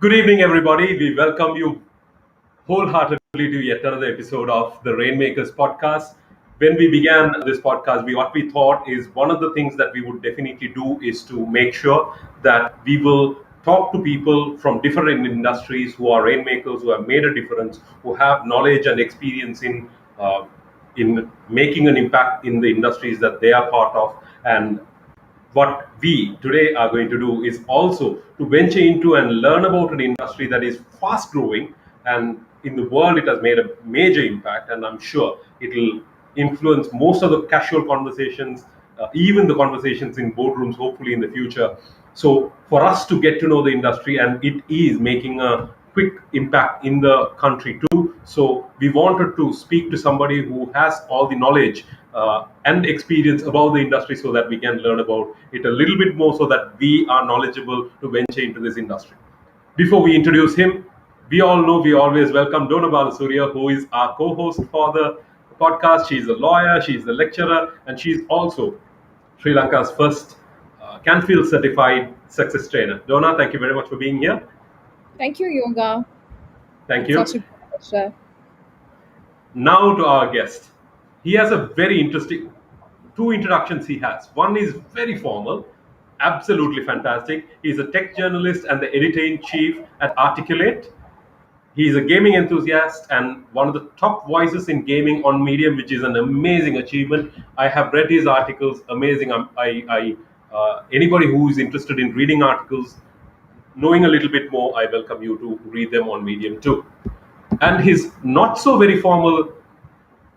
Good evening, everybody. We welcome you wholeheartedly to yet another episode of the Rainmakers podcast. When we began this podcast, what we thought is one of the things that we would definitely do is to make sure that we will talk to people from different industries who are rainmakers, who have made a difference, who have knowledge and experience in making an impact in the industries that they are part of. And what we today are going to do is also to venture into and learn about an industry that is fast growing, and in the world it has made a major impact, and I'm sure it will influence most of the casual conversations, even the conversations in boardrooms hopefully in the future. So for us to get to know the industry, and it is making a quick impact in the country too. So we wanted to speak to somebody who has all the knowledge and experience about the industry so that we can learn about it a little bit more so that we are knowledgeable to venture into this industry. Before we introduce him, we all know we always welcome Dona Balasuriya, who is our co-host for the podcast. She's a lawyer, she's a lecturer, and she's also Sri Lanka's first Canfield certified success trainer. Dona, thank you very much for being here. Thank you, Yoga. Thank It's such you. a pleasure. Now to our guest. He has a very interesting two introductions he has. One is very formal, absolutely fantastic. He's a tech journalist and the editor-in-chief at Arteculate. He's a gaming enthusiast and one of the top voices in gaming on Medium, which is an amazing achievement. I have read his articles, amazing. Anybody who is interested in reading articles, knowing a little bit more, I welcome you to read them on Medium too. And his not so very formal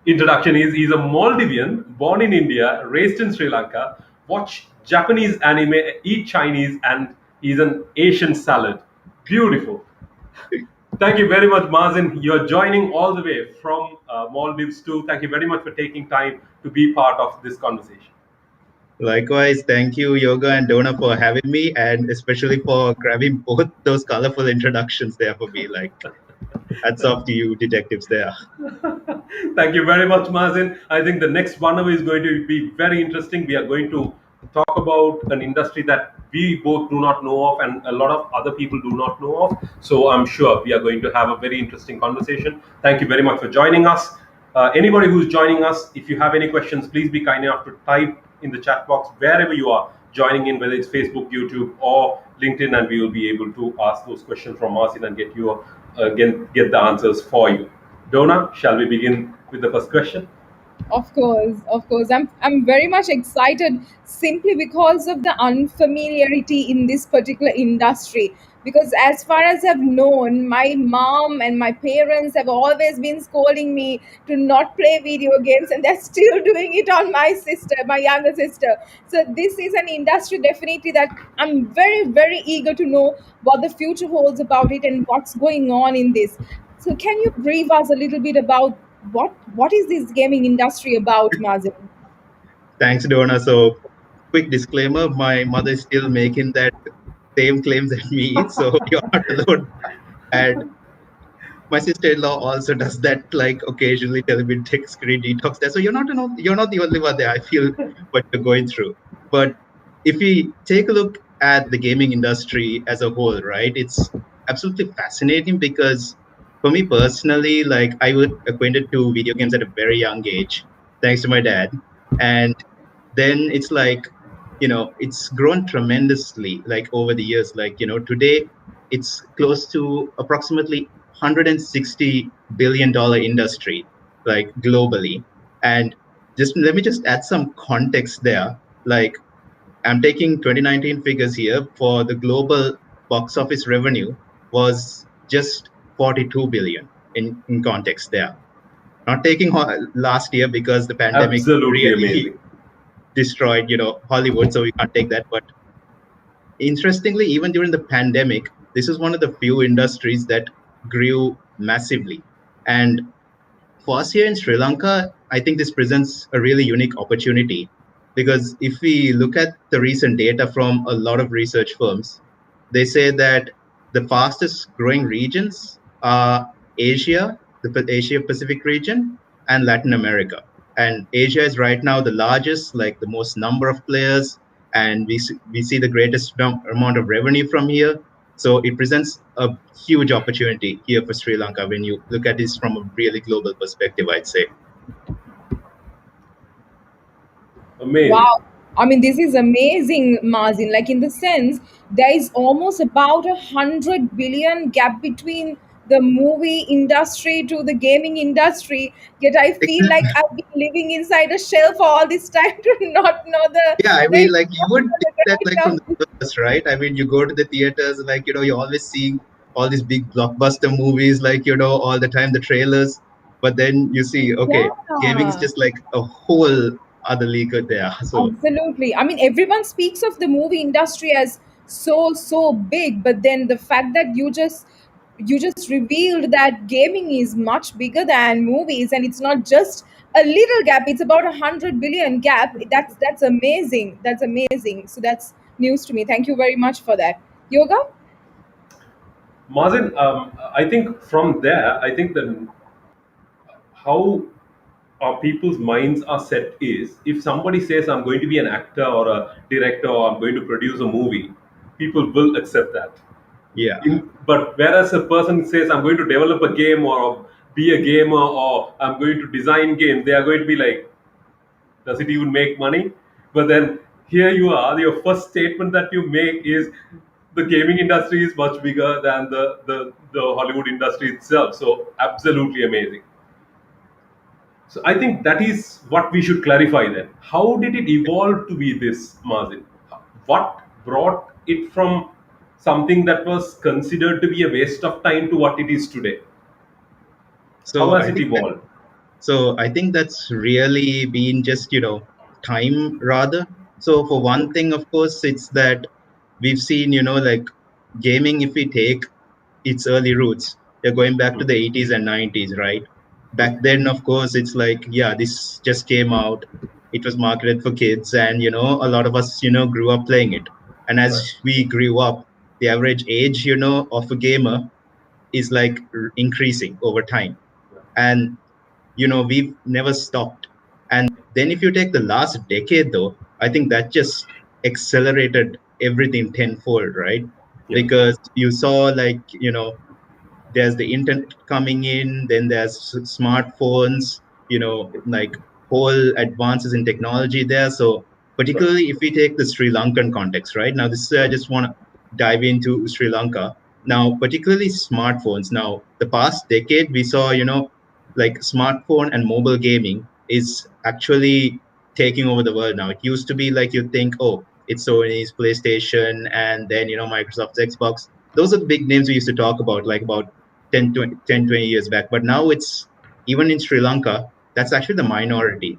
introduction is he's a Maldivian, born in India, raised in Sri Lanka, watch Japanese anime, eat Chinese, and he's an Asian salad. Beautiful. Thank you very much, Mazin. You're joining all the way from Maldives too. Thank you very much for taking time to be part of this conversation. Likewise, thank you, Yoga and Dona, for having me, and especially for grabbing both those colorful introductions there for me. Hats off to you, detectives there. Thank you very much, Mazin. I think the next 1 hour is going to be very interesting. We are going to talk about an industry that we both do not know of and a lot of other people do not know of. So I'm sure we are going to have a very interesting conversation. Thank you very much for joining us. Anybody who's joining us, if you have any questions, please be kind enough to type in the chat box wherever you are joining in, whether it's Facebook, YouTube, or LinkedIn, and we will be able to ask those questions from Mazin and get you get the answers for you. Dona, shall we begin with the first question? Of course, of course. I'm very much excited simply because of the unfamiliarity in this particular industry. Because as far as I've known, my mom and my parents have always been scolding me to not play video games, and they're still doing it on my sister, my younger sister. So this is an industry definitely that I'm very, very eager to know what the future holds about it and what's going on in this. So can you brief us a little bit about what is this gaming industry about, Mazin? Thanks, Dona. So, quick disclaimer: my mother is still making that same claims at me, so you're not alone. And my sister-in-law also does that, like occasionally telling me to take screen detox there. So you're not the only one there. I feel what you're going through. But if we take a look at the gaming industry as a whole, right, it's absolutely fascinating because for me personally, like I was acquainted to video games at a very young age, thanks to my dad. And then it's like, it's grown tremendously like over the years. Today it's close to approximately $160 billion industry, like globally. And just let me just add some context there. Like I'm taking 2019 figures here for the global box office revenue was just 42 billion in context there. Not taking last year because the pandemic Absolutely really amazing. destroyed, Hollywood, so we can't take that. But interestingly, even during the pandemic, this is one of the few industries that grew massively. And for us here in Sri Lanka, I think this presents a really unique opportunity because if we look at the recent data from a lot of research firms, they say that the fastest growing regions are Asia, the Asia Pacific region, and Latin America. And Asia is right now the largest, like the most number of players, and we see the greatest amount of revenue from here. So it presents a huge opportunity here for Sri Lanka when you look at this from a really global perspective, I'd say. Amazing. Wow. I mean, this is amazing, Mazin. Like, in the sense, there is almost about 100 billion gap between the movie industry to the gaming industry. Yet I feel like Exactly. I've been living inside a shell for all this time to not know Yeah, I the mean, like you would the think that like from ground the first, right? I mean, you go to the theaters, like you're always seeing all these big blockbuster movies, like all the time the trailers, but then you see, okay, gaming is Yeah. just like a whole other league out there. So Absolutely. I mean, everyone speaks of the movie industry as so big, but then the fact that you just revealed that gaming is much bigger than movies, and it's not just a little gap; it's about 100 billion gap. That's amazing. That's amazing. So that's news to me. Thank you very much for that. Yoga. Mazin, I think from there, I think that how our people's minds are set is if somebody says I'm going to be an actor or a director or I'm going to produce a movie, people will accept that. yeah. But whereas a person says I'm going to develop a game or be a gamer or I'm going to design games, they are going to be like, does it even make money? But then here you are, your first statement that you make is the gaming industry is much bigger than the Hollywood industry itself. So absolutely amazing. So I think that is what we should clarify then. How did it evolve to be this, Mazin? What brought it from something that was considered to be a waste of time to what it is today? How So has I it think that evolved? so I think that's really been just time rather. So for one thing, of course, it's that we've seen like gaming. If we take its early roots, they're going back to Hmm. the 80s and 90s, right? Hmm. Back then, of course, it's like, yeah, this just came out. It was marketed for kids, and a lot of us grew up playing it. And as Right. we grew up, the average age of a gamer is like increasing over time. Yeah. And we've never stopped. And then if you take the last decade, though, I think that just accelerated everything tenfold, right? Yeah. Because you saw, like, there's the internet coming in, then there's smartphones, like whole advances in technology there. So Right. particularly if we take the Sri Lankan context, right? Now, this I just want to dive into Sri Lanka. Now, particularly smartphones. Now, the past decade, we saw, like smartphone and mobile gaming is actually taking over the world now. It used to be like you think, oh, it's Sony's PlayStation and then, Microsoft's Xbox. Those are the big names we used to talk about, like about 10, 20 years back. But now it's even in Sri Lanka, that's actually the minority.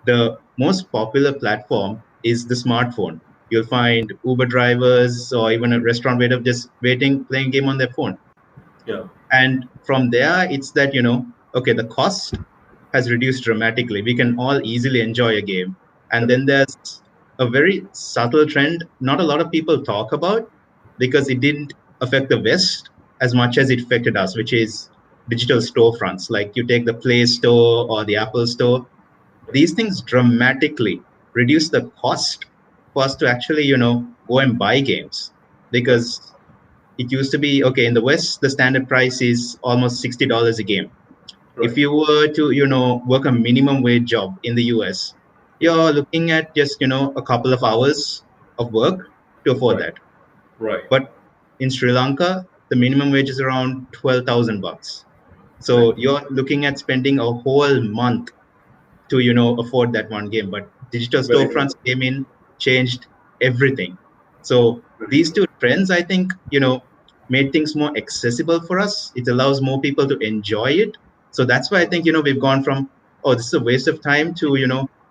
The most popular platform is the smartphone. You'll find Uber drivers or even a restaurant waiter just waiting, playing game on their phone. Yeah. And from there, it's that, okay, the cost has reduced dramatically. We can all easily enjoy a game. And Correct. then there's a very subtle trend not a lot of people talk about because it didn't affect the West as much as it affected us, which is digital storefronts. Like you take the Play Store or the Apple Store, Yeah. these things dramatically reduce the cost for us to actually, go and buy games. Yeah. Because it used to be, okay, in the West, the standard price is almost $60 a game. If Right. you were to work a minimum wage job in the US, Yeah. you're looking at just a couple of hours of work to afford Right. that. Right. But in Sri Lanka, the minimum wage is around 12,000 bucks. Right. So you're looking at spending a whole month to afford that one game. But digital Very storefronts true. came in, changed everything. So Very these true. two trends, I think, made things more accessible for us. It allows more people to enjoy it. So that's why I think we've gone from, oh, this is a waste of time, to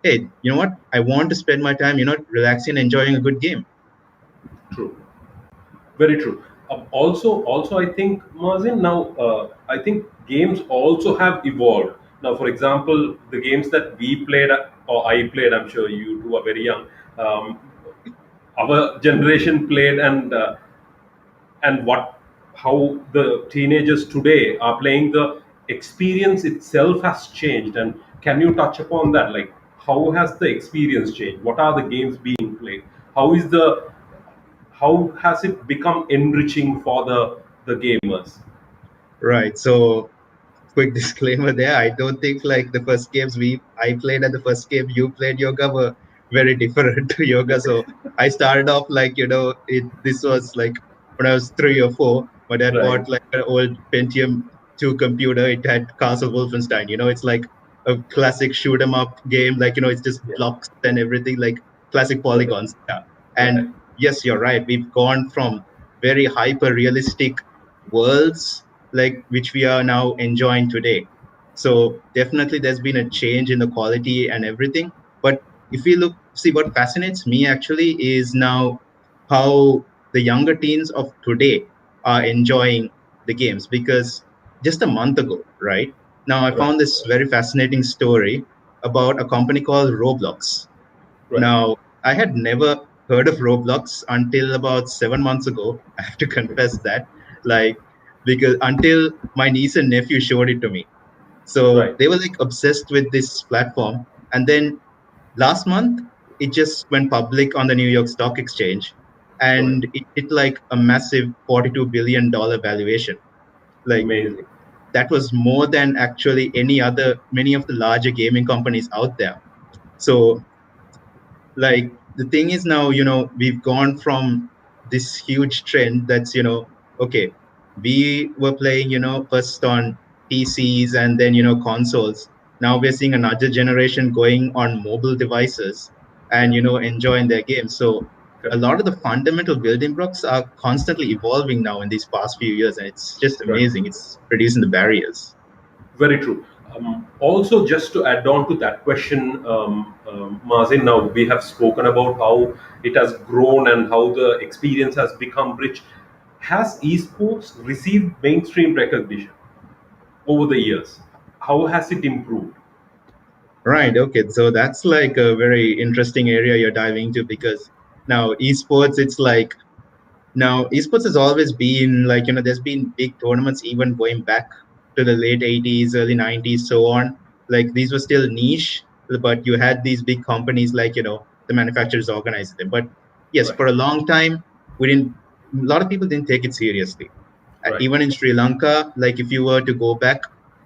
hey, you know what, I want to spend my time relaxing and enjoying a good game. True. Very true. Also, I think, Mazin, now I think games also have evolved. Now, for example, the games that we played or I played, I'm sure you two are very young. Um, our generation played, and what how the teenagers today are playing, the experience itself has changed. And can you touch upon that? Like, how has the experience changed? What are the games being played? How is the how has it become enriching for the gamers? Right. So quick disclaimer there. I don't think like the first games we I played and the first game you played yoga were very different to yoga. So I started off like this was like when I was 3 or 4. My dad Right. bought like an old Pentium 2 computer. It had Castle Wolfenstein. It's like a classic shoot 'em up game. Like it's just Yeah. blocks and everything like classic Right. polygons. Yeah. Right. And yes, you're right. We've gone from very hyper realistic worlds like which we are now enjoying today. So definitely there's been a change in the quality and everything. But if we see what fascinates me actually is now how the younger teens of today are enjoying the games because just a month ago, right? Now I Right. found this very fascinating story about a company called Roblox. Right. Now, I had never heard of Roblox until about 7 months ago. I have to confess that, like, because until my niece and nephew showed it to me. So Right. they were like obsessed with this platform. And then last month, it just went public on the New York Stock Exchange Right. and it hit like a massive $42 billion valuation. Like, Amazing. that was more than actually many of the larger gaming companies out there. So like the thing is now we've gone from this huge trend that's okay, we were playing first on PCs and then consoles. Now we're seeing another generation going on mobile devices and Yeah. enjoying their games. So a Correct. lot of the fundamental building blocks are constantly evolving now in these past few years, and it's just Right. amazing. It's reducing the barriers. Very true. Also, just to add on to that question, Mazin, now we have spoken about how it has grown and how the experience has become rich. Has esports received mainstream recognition over the years? How has it improved? Right. Okay. So that's like a very interesting area you're diving into because now esports, it's like now esports has always been like, there's been big tournaments even going back to the late 80s, early 90s, so on. Like these were still niche, but you had these big companies like, the manufacturers organizing them. But yes, Right. for a long time, a lot of people didn't take it seriously. Right. Even in Sri Lanka, like if you were to go back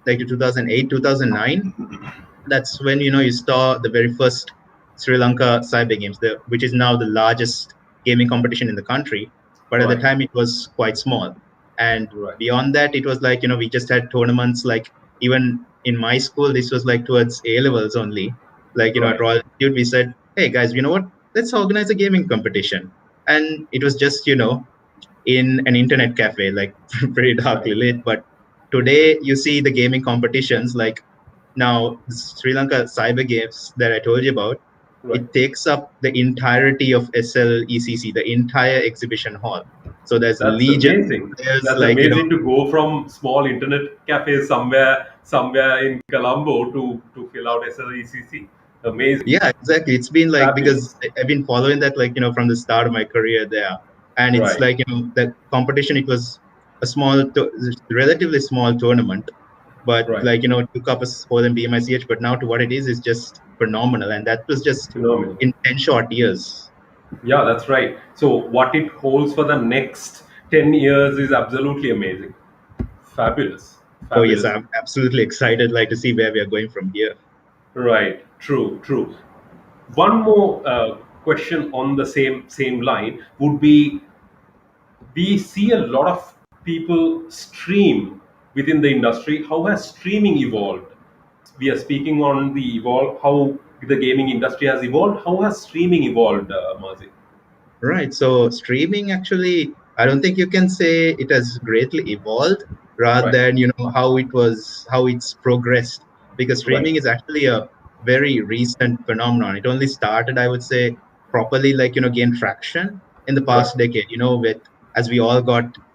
like to 2008, 2009, that's when you saw the very first Sri Lanka Cyber Games, which is now the largest gaming competition in the country. But at the Right. time, it was quite small. And Right. beyond that, it was like we just had tournaments. Like even in my school, this was like towards A levels only. Like at Right. Royal Institute, we said, "Hey guys, you know what? Let's organize a gaming competition." And it was just in an internet cafe, like pretty Right. darkly lit. But today, you see the gaming competitions like now, the Sri Lanka Cyber Games that I told you about, Right. it takes up the entirety of SLECC, the entire exhibition hall. So there's That's legion amazing. of players, That's like amazing to go from small internet cafes somewhere in Colombo to fill out SLECC. Amazing. yeah, exactly. It's been like because Fabulous. I've been following that like from the start of my career there, and it's Right. like that competition. It was a relatively small tournament, but Right. like it took up a sport in BMICH. But now to what it is just phenomenal, and that was just Phenomenal. in 10 short years. Yeah, that's right. So what it holds for the next 10 years is absolutely amazing. Fabulous. Oh yes, Fabulous. I'm absolutely excited like to see where we are going from here. Right. True. True. One more question on the same line would be: we see a lot of people stream within the industry. How has streaming evolved? We are speaking on the evolve, how the gaming industry has evolved. How has streaming evolved, Mazi? Right. So streaming actually, I don't think you can say it has greatly evolved rather Right. than, how it's progressed because Right. streaming is actually a very recent phenomenon. It only started, I would say, properly like, gain traction in the Right. past decade, with as we all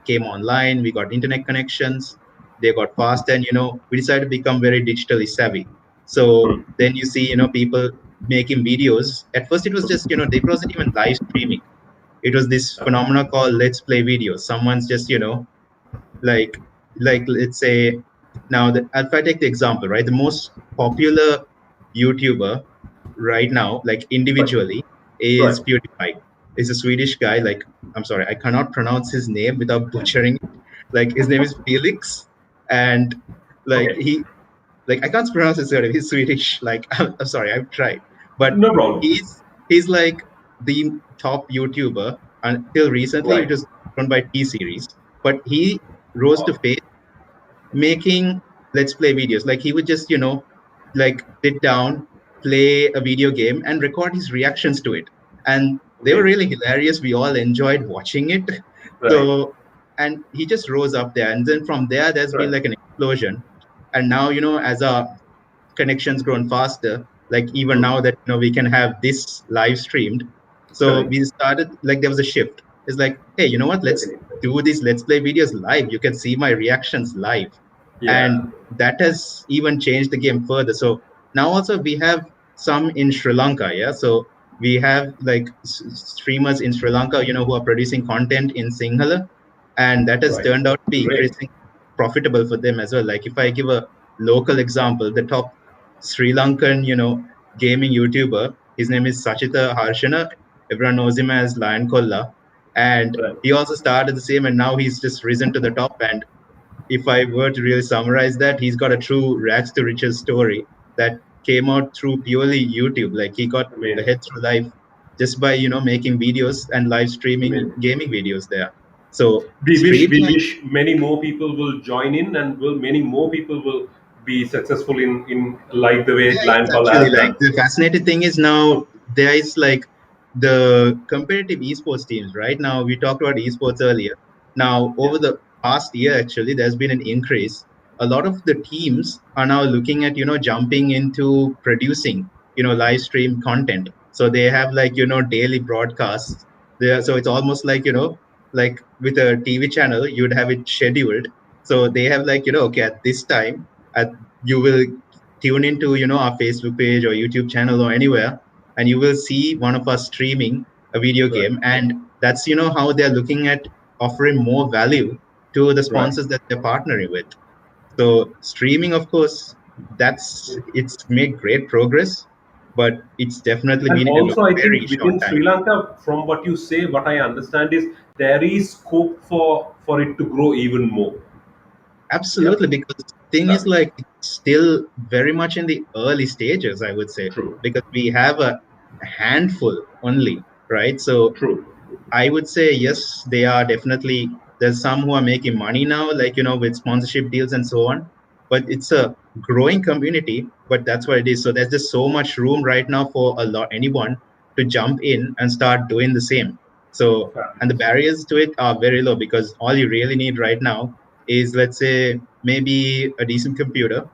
came online, we got internet connections, they got fast and, we decided to become very digitally savvy. So Hmm. then you see, people making videos. At first it was just, it wasn't even live streaming. It was this Yeah. phenomena called let's play videos. Someone's just like let's say now if I take the example, right, the most popular YouTuber right now, like Right. individually, Right. is PewDiePie. is a Swedish guy. Like, I'm sorry, I cannot pronounce his name without butchering it. Like, his name is Felix, and like Okay, he, like I can't pronounce his surname. He's Swedish. Like, I'm sorry, I've tried, but no problem. he's like the top YouTuber until recently. It Right. was run by T Series, but he rose to Wow. fame making let's play videos. Like he would just, like sit down, play a video game, and record his reactions to it. And they were Okay. really hilarious. We all enjoyed watching it. Right. So, and he just rose up there. And then from there, there's been Right. like an explosion. And now, as our connections grown faster, like even Hmm. now that we can have this live streamed, so Correct. we started, like there was a shift. It's like, hey, you know what, let's Definitely. do these let's play videos live. You can see my reactions live. Yeah. And that has even changed the game further. So now also we have some in Sri Lanka. Yeah, so we have like streamers in Sri Lanka, who are producing content in Sinhala, and that has Right. turned out to be Great. increasing profitable for them as well. Like if I give a local example, the top Sri Lankan, gaming YouTuber. His name is Sachita Harshana. Everyone knows him as Lion Kolla. And Right. he also started the same, and now he's just risen to the top. And if I were to really summarize that, he's got a true rags to riches story that came out through purely YouTube. Like he got Amazing. ahead through life just by, making videos and live streaming Amazing. gaming videos there. So We streaming, wish many more people will join in, and will many more people will be successful in like the way yeah, Lion it's Call actually has like done. the fascinating thing is now there is like the competitive esports teams, right? Now we talked about esports earlier. Now Yeah. over the past year, actually, there's been an increase. A lot of the teams are now looking at, jumping into producing, live stream content. So they have like, daily broadcasts there. So it's almost like, like with a TV channel, you'd have it scheduled. So they have like, okay, at this time, at you will tune into our Facebook page or YouTube channel or anywhere, and you will see one of us streaming a video Right. game. And that's how they're looking at offering more value to the Right. sponsors that they're partnering with. So streaming, of course, it's made great progress, but it's definitely And been in a also, I very think short within time. Sri Lanka, from what you say, what I understand is there is scope for it to grow even more. Yeah. Absolutely, because the thing is Correct. like it's still very much in the early stages, I would say, True. because we have a handful only, right? So True. I would say yes, they are definitely. There's some who are making money now, like with sponsorship deals and so on. But it's a growing community. But that's what it is. So there's just so much room right now for anyone to jump in and start doing the same. So and the Fabulous. barriers to it are very low because all you really need right now is, let's say, maybe a decent computer,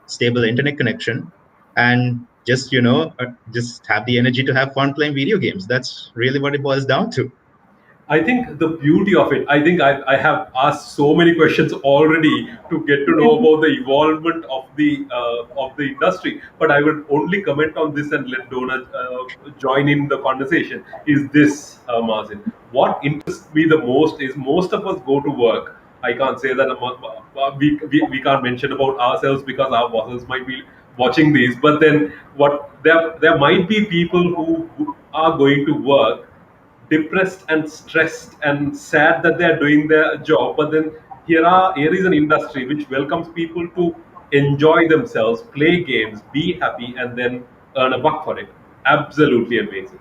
stable internet connection, and just have the energy to have fun playing video games. That's really what it boils down to. I think the beauty of it, I think I have asked so many questions already to get to know about the evolvement of the industry. But I would only comment on this and let Donna join in the conversation. Is this, Mazin? What interests me the most is most of us go to work. I can't say that we can't mention about ourselves because our bosses might be watching these. But then there might be people who are going to work depressed and stressed and sad that they are doing their job, but then here is an industry which welcomes people to enjoy themselves, play games, be happy, and then earn a buck for it. Absolutely amazing.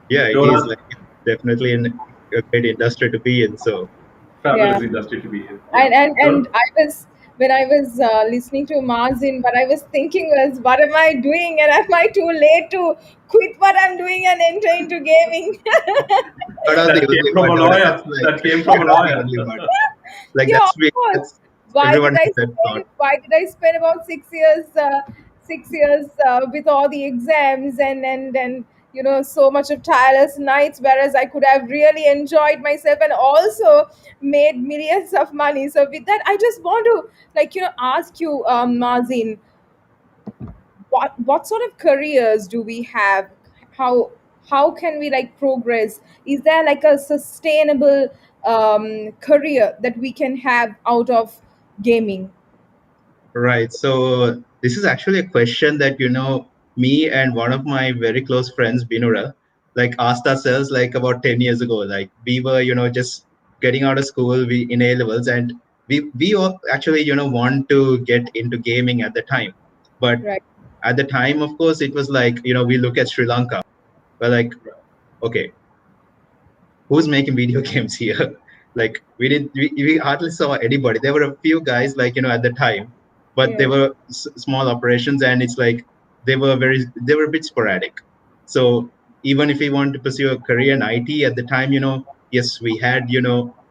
Yeah, it is Donut, like it's definitely a great industry to be in. So Yeah. fabulous industry to be in. Yeah. And Donut? I was when I was listening to Mazin, what I was thinking was, what am I doing? And am I too late to quit what I'm doing and enter into gaming? you're not the That came only from one, a Donna. That's lawyer. like That came from a you're not the lawyer. only one. Like Yeah, of course. that's Why everyone did I has that thought. spend? Why did I spend about 6 years? 6 years with all the exams and so much of tireless nights, whereas I could have really enjoyed myself and also made millions of money. So with that, I just want to ask you, Mazin, what sort of careers do we have? How can we progress? Is there like a sustainable career that we can have out of gaming? Right. So this is actually a question that me and one of my very close friends, Binura, like asked ourselves like about 10 years ago, like we were, just getting out of school, we in A levels, and we all actually, want to get into gaming at the time. But Right. at the time, of course, it was like, we look at Sri Lanka, we're like, okay, who's making video games here? Like we hardly saw anybody. There were a few guys like, at the time, but they Yeah. were small operations, and it's like they were a bit sporadic. So even if we want to pursue a career in IT at the time, yes, we had,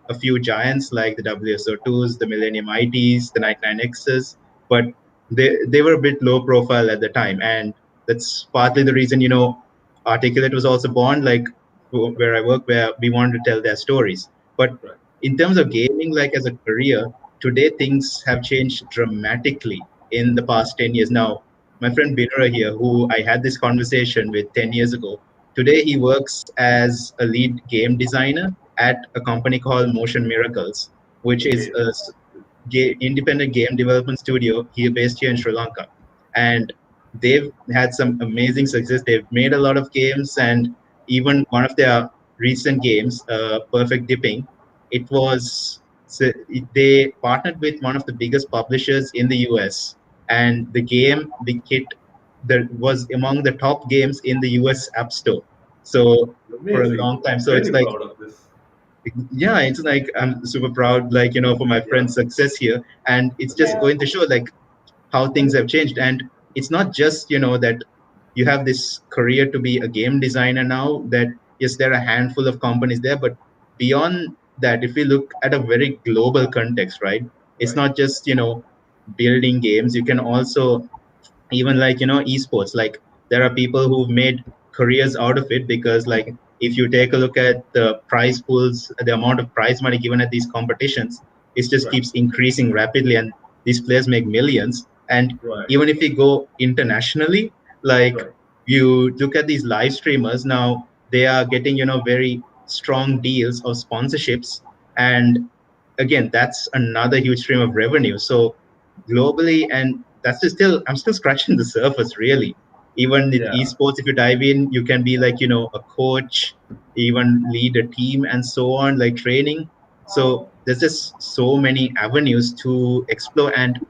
a few giants like the WSO2s, the Millennium ITs, the 99Xs, but they were a bit low profile at the time, and that's partly the reason, Articulate was also born, like where I work, where we wanted to tell their stories. But Right. in terms of gaming, like as a career, today things have changed dramatically in the past 10 years. Now, my friend Binura here, who I had this conversation with 10 years ago, today he works as a lead game designer at a company called Motion Miracles, which is Amazing. a independent game development studio here based here in Sri Lanka. And they've had some amazing success. They've made a lot of games, and even one of their recent games, Perfect Dipping, it was they partnered with one of the biggest publishers in the US, and the game, the kit, that was among the top games in the US App Store. So for a Amazing. long time. So it's Really like, proud of this. yeah, it's like I'm super proud, like, for my Yeah. friend's success here, and it's just Yeah. going to show like how things have changed. And it's not just, that you have this career to be a game designer now, that yes, there are a handful of companies there, but beyond that, if we look at a very global context, right, it's Right. not just, building games. You can also, even like, esports, like there are people who've made careers out of it, because like if you take a look at the prize pools, the amount of prize money given at these competitions, it just Right. keeps increasing rapidly, and these players make millions. And Right. even if we go internationally, like Right. you look at these live streamers now, they are getting, very strong deals of sponsorships. And again, that's another huge stream of revenue. So globally, and that's just still, I'm still scratching the surface, really. Even with Yeah. esports, if you dive in, you can be like, a coach, even lead a team and so on, like training. So there's just so many avenues to explore. And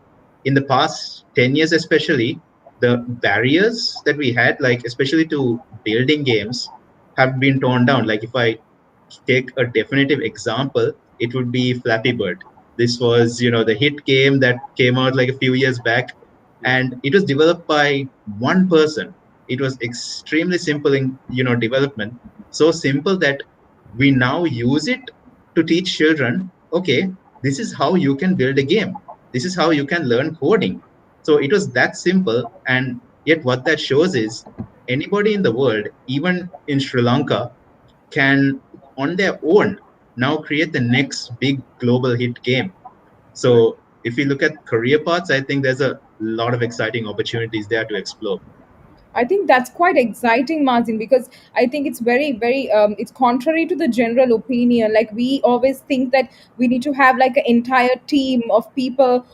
in the past 10 years especially, the barriers that we had, like especially to building games, have been torn down. Like if I take a definitive example, it would be Flappy Bird. This was, the hit game that came out like a few years back, Yeah. and it was developed by one person. It was extremely simple in, development, so simple that we now use it to teach children. Okay, this is how you can build a game. This is how you can learn coding. So it was that simple, and yet what that shows is anybody in the world, even in Sri Lanka, can on their own now create the next big global hit game. Correct. So if you look at career paths, I think there's a lot of exciting opportunities there to explore. I think that's quite exciting, Mazin, because I think it's very, very, it's contrary to the general opinion. Like, we always think that we need to have like an entire team of people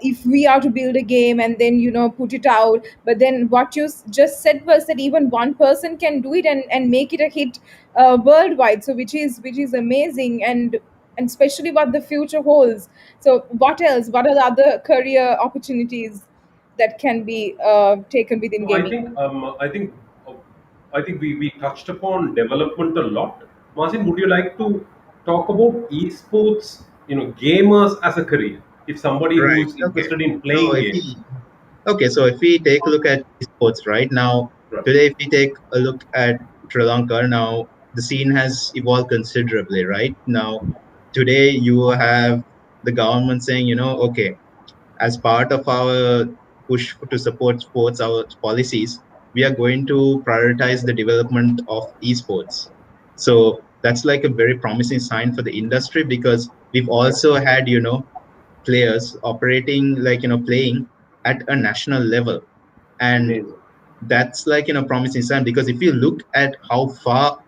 if we are to build a game and then, put it out. But then what you just said was that even one person can do it and make it a hit worldwide. So which is amazing, and especially what the future holds. So what else? What are the other career opportunities that can be taken within No, I gaming? think uh, I think we touched upon development a lot. Martin, would you like to talk about esports? Gamers as a career. If somebody Right. who's Okay. interested in So playing if games, we okay, so if we take a look at esports right now, right? today, if we take a look at Sri Lanka now, the scene has evolved considerably. Right now, today you have the government saying, okay, as part of our push to support sports, our policies, we are going to prioritize the development of esports. So that's like a very promising sign for the industry, because we've also had, players operating, like, playing at a national level. And Amazing. that's like, promising sign, because if you look at how far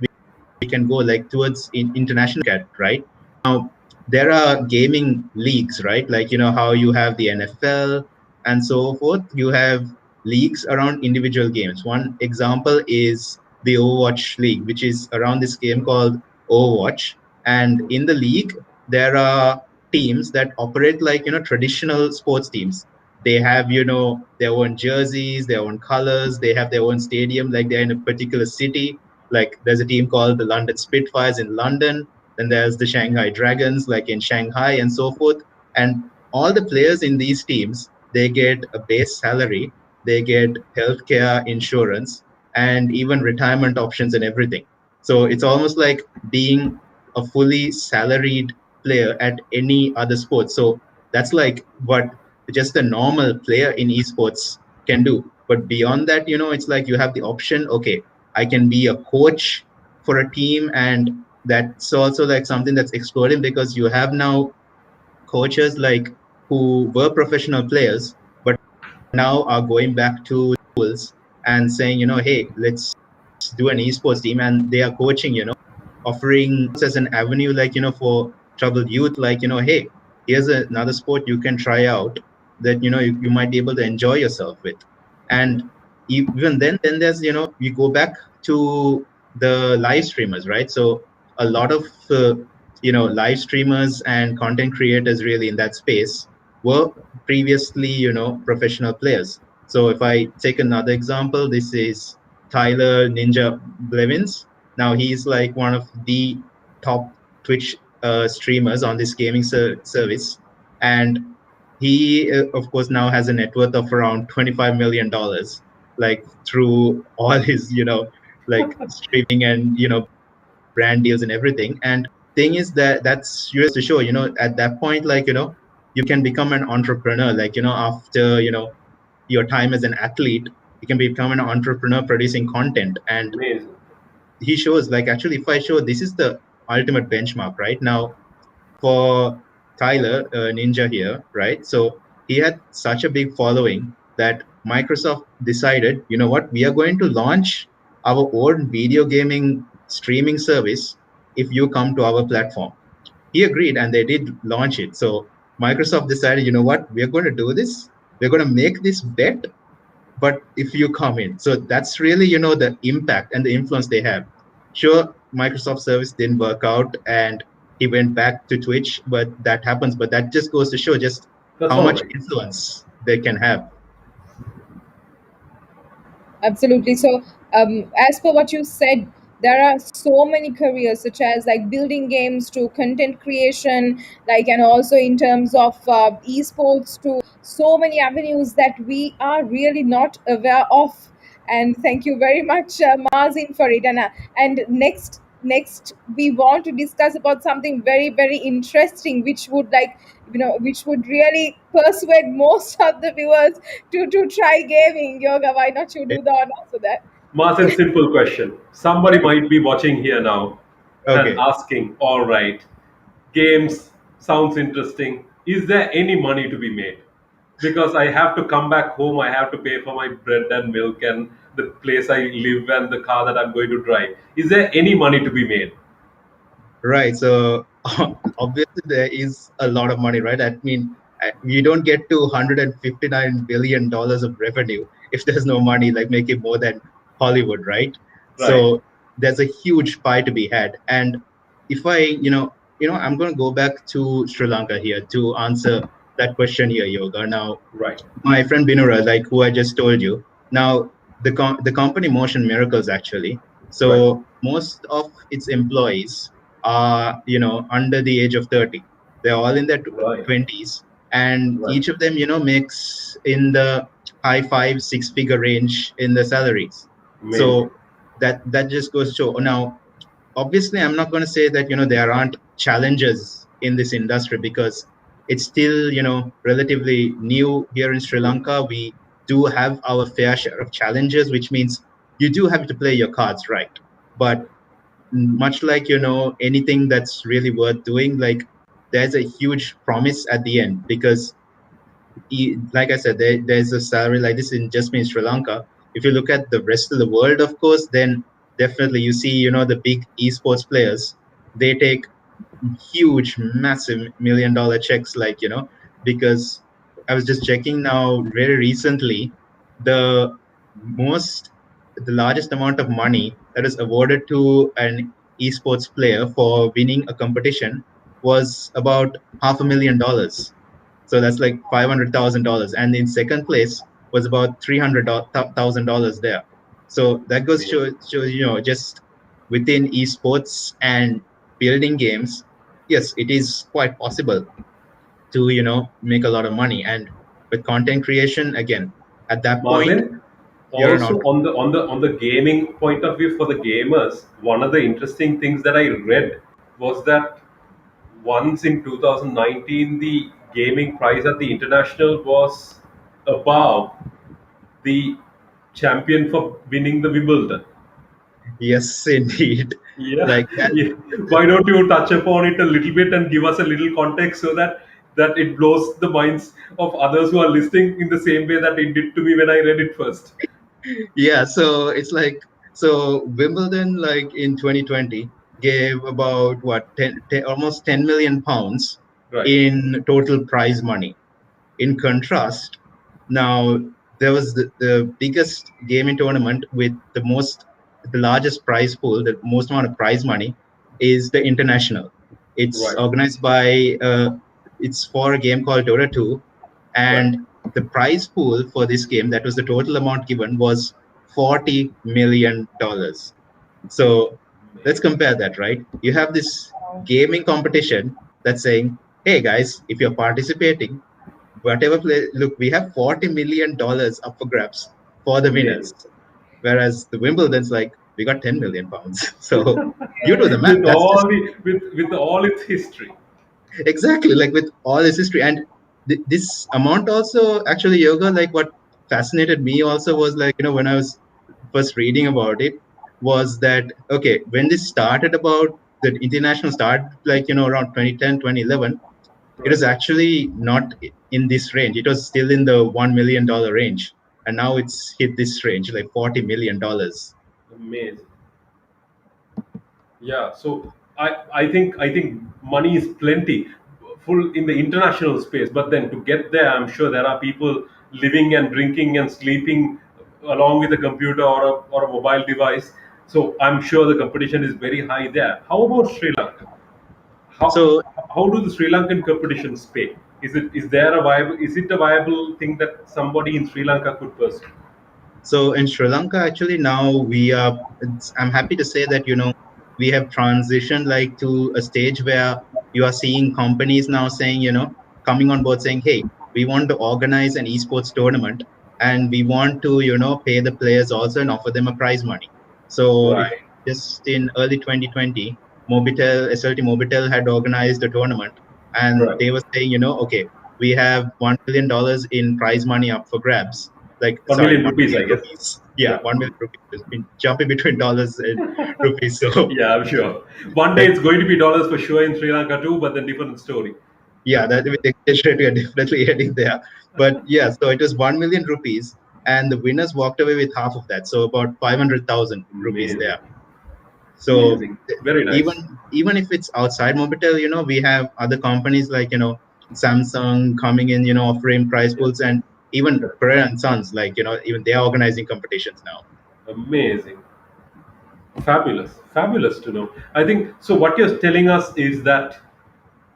we can go, like towards international cat, right? Now there are gaming leagues, right? Like, how you have the NFL and so forth. You have leagues around individual games. One example is the Overwatch League, which is around this game called Overwatch. And in the league, there are teams that operate like, traditional sports teams. They have, their own jerseys, their own colors, they have their own stadium, like they're in a particular city. Like there's a team called the London Spitfires in London, then there's the Shanghai Dragons, like in Shanghai, and so forth. And all the players in these teams, they get a base salary, they get healthcare insurance, and even retirement options and everything. So it's almost like being a fully salaried player at any other sport. So that's like what just a normal player in esports can do. But beyond that, it's like you have the option, okay, I can be a coach for a team. And that's also like something that's exploding, because you have now coaches like who were professional players but now are going back to schools and saying, hey, let's do an esports team, and they are coaching, offering as an avenue, like, for troubled youth, like, hey, here's another sport you can try out that, you might be able to enjoy yourself with. And even then there's, we go back to the live streamers, right? So a lot of, live streamers and content creators really in that space were previously, professional players. So if I take another example, this is Tyler Ninja Blevins. Now he's like one of the top Twitch streamers on this gaming service, and he, of course, now has a net worth of around $25 million, like through all his, like streaming and brand deals and everything. And thing is that that's just to show, at that point, like, you can become an entrepreneur, like, after, your time as an athlete, you can become an entrepreneur producing content. And Amazing. he shows, like, actually, if I show, this is the ultimate benchmark right now for Tyler Ninja here, right? So he had such a big following that Microsoft decided, you know what, we are going to launch our own video gaming streaming service if you come to our platform. He agreed, and they did launch it. So Microsoft decided, you know what, we're going to do this. We're going to make this bet, but if you come in. So that's really, the impact and the influence they have. Sure, Microsoft service didn't work out and he went back to Twitch, but that happens. But that just goes to show just That's how all much right. influence they can have. Absolutely. So, as per what you said, there are so many careers, such as like building games to content creation, like, and also in terms of esports to so many avenues that we are really not aware of. And thank you very much, Mazin, for it. And next we want to discuss about something very very interesting, which would like, which would really persuade most of the viewers to try gaming. Yoga, why not you do the honors for that? Martin, simple question. Somebody might be watching here now and Okay. asking, all right, games sounds interesting. Is there any money to be made? Because I have to come back home, I have to pay for my bread and milk and the place I live and the car that I'm going to drive. Is there any money to be made? Right. So obviously there is a lot of money, right? I mean, you don't get to $159 billion of revenue if there's no money, like making more than Hollywood, right? Right, So there's a huge pie to be had. And if I, I'm going to go back to Sri Lanka here to answer that question here, Yoga. Now, right, my friend Binura, like who I just told you. Now, the company Motion Miracles actually. right, So most of its employees are, under the age of 30. They're all in their right, 20s, and right. each of them, makes in the high five, six-figure range in the salaries. Amazing. So that just goes to show. Now, obviously, I'm not going to say that, there aren't challenges in this industry, because it's still, relatively new here in Sri Lanka. We do have our fair share of challenges, which means you do have to play your cards right. But much like, anything that's really worth doing, like there's a huge promise at the end, because like I said, there's a salary like this in just in Sri Lanka. If you look at the rest of the world, of course, then definitely you see, the big esports players, they take huge, massive $1 million checks, like, because I was just checking now very recently, the most the largest amount of money that is awarded to an esports player for winning a competition was about $500,000. So that's like $500,000. And in second place was about $300,000 there. So that goes to Amazing. show, just within esports and building games, yes, it is quite possible to, make a lot of money. And with content creation, again, at that point, Mazin, you're an also entrepreneur. on the gaming point of view for the gamers, one of the interesting things that I read was that once in 2019 the gaming prize at the international was above the champion for winning the Wimbledon. Yes, indeed. Yeah. Like that. Yeah. Why don't you touch upon it a little bit and give us a little context so that it blows the minds of others who are listening in the same way that it did to me when I read it first. Yeah, so it's like, so Wimbledon, like in 2020, gave about what, 10 almost 10 million pounds Right. in total prize money. In contrast, now there was the biggest gaming tournament with the largest prize pool, the most amount of prize money is the international. It's Right. organized by, it's for a game called Dota 2, Right. and the prize pool for this game, that was the total amount given, was $40 million. So let's Amazing. compare that, right? You have this Wow. gaming competition that's saying, hey guys, if you're participating, whatever play, look, we have $40 million up for grabs for the Amazing. winners. Whereas the Wimbledon's like, we got 10 million pounds. So you do the math. With That's just all the with all its history. exactly like with all this history. And this amount also, actually, yoga, like what fascinated me also was like, when I was first reading about it, was that, okay, when this started about the international start, like, around 2010, 2011, it Right. was actually not in this range. It was still in the $1 million range. And now it's hit this range, like $40 million. Amazing. Yeah, so I think money is plenty, full in the international space. But then to get there, I'm sure there are people living and drinking and sleeping along with a computer or a mobile device. So I'm sure the competition is very high there. How about Sri Lanka? How So how do the Sri Lankan competitions pay? Is it a viable thing that somebody in Sri Lanka could pursue? So in Sri Lanka, actually now I'm happy to say that, we have transitioned like to a stage where you are seeing companies now saying, coming on board saying, hey, we want to organize an esports tournament and we want to, pay the players also and offer them a prize money. So if Right, just in early 2020, Mobitel, SLT Mobitel had organized a tournament and right. they were saying, okay, we have $1 million in prize money up for grabs, like, One sorry, million 1 rupees, million I guess. rupees. Yeah, Yeah. 1 million rupees. It's been jumping between dollars and rupees. So Yeah, I'm sure. One day like, it's going to be dollars for sure in Sri Lanka too, but then different story. yeah, that with the exchange rate, we are definitely heading there. But yeah, so it was 1 million rupees, and the winners walked away with half of that, so about 500,000 rupees there. Amazing. So Amazing. Very even nice. even if it's outside Mobitel, we have other companies like, Samsung coming in, offering prize Yeah. pools, and even Correct. Pereira and Sons, like, even they are organizing competitions now. Amazing. Fabulous. Fabulous to know. I think so. What you're telling us is that